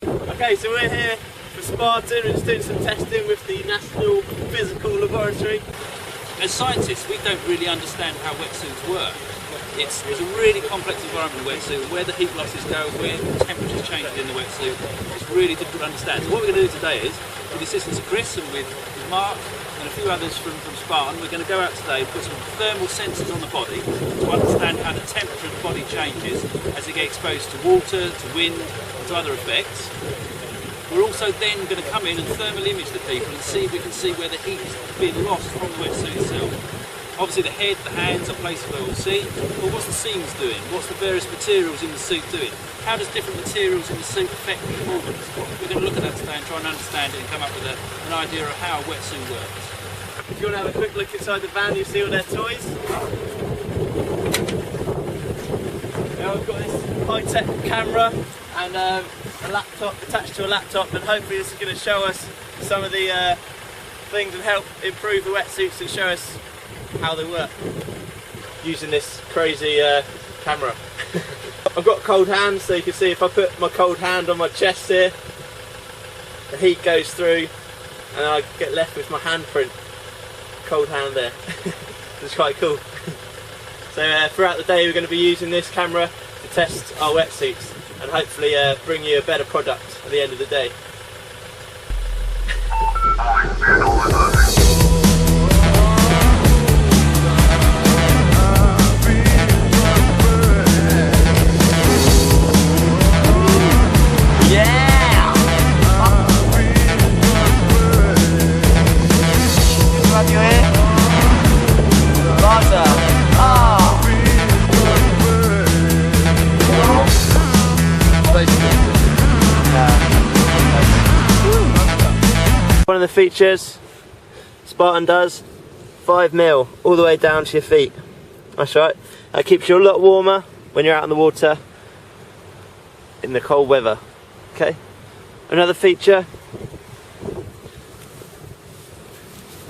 Okay, so we're here for Spartan. We're just doing some testing with the National Physical Laboratory. As scientists, we don't really understand how wetsuits work. It's a really complex environment in a wetsuit, where the heat losses go, where temperatures change in the wetsuit. It's really difficult to understand. So what we're going to do today is, with the assistance of Chris and with Mark and a few others from Spartan, we're going to go out today and put some thermal sensors on the body to understand how the temperature of the body changes as it gets exposed to water, to wind, to other effects. We're also then going to come in and thermal image the people and see if we can see where the heat is being lost from the wetsuit itself. Obviously the head, the hands are places where we'll see, but what's the seams doing? What's the various materials in the suit doing? How does different materials in the suit affect performance? We're going to look at that today and try and understand it and come up with an idea of how a wetsuit works. If you want to have a quick look inside the van, you'll see all their toys. Now we've got this high-tech camera and a laptop attached to a laptop, and hopefully this is going to show us some of the things and help improve the wetsuits and show us how they work using this crazy camera. I've got cold hands, so you can see if I put my cold hand on my chest here, the heat goes through and I get left with my handprint. Cold hand there. It's quite cool. So throughout the day we're going to be using this camera to test our wetsuits and hopefully bring you a better product at the end of the day. One of the features Spartan does, 5mm all the way down to your feet. That's right. That keeps you a lot warmer when you're out in the water in the cold weather. Okay. Another feature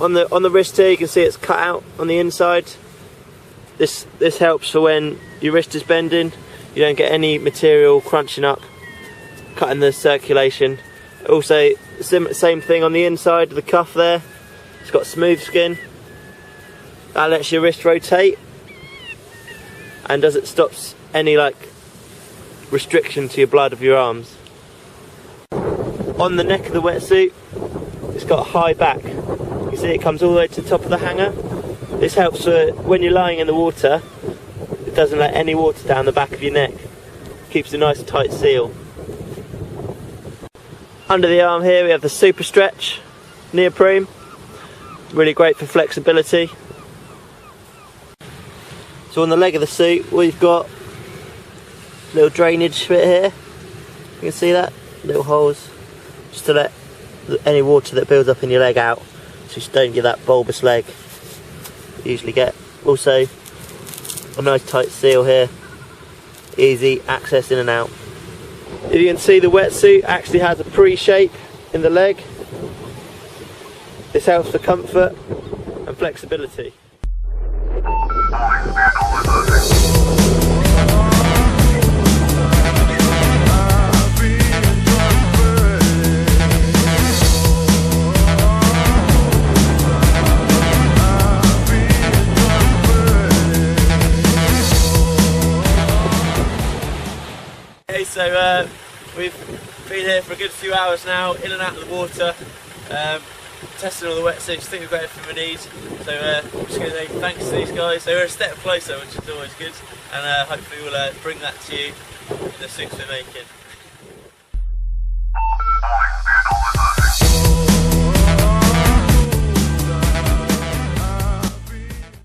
on the wrist here, you can see it's cut out on the inside. This helps for when your wrist is bending, you don't get any material crunching up, cutting the circulation. Also, same thing on the inside of the cuff there. It's got smooth skin. That lets your wrist rotate, and it stops any restriction to your blood of your arms. On the neck of the wetsuit, it's got a high back. You see it comes all the way to the top of the hanger. This helps when you're lying in the water. It doesn't let any water down the back of your neck. Keeps a nice tight seal. Under the arm here we have the super stretch neoprene, really great for flexibility. So on the leg of the suit we've got a little drainage bit here, you can see that, little holes, just to let any water that builds up in your leg out, so you don't get that bulbous leg you usually get. Also a nice tight seal here, easy access in and out. If you can see, the wetsuit actually has a pre-shape in the leg. This helps for comfort and flexibility. Okay, so we've been here for a good few hours now, in and out of the water, testing all the wetsuits. I think we've got everything we need. So I'm just going to say thanks to these guys. They were a step closer, which is always good, and hopefully we'll bring that to you in the suits we're making.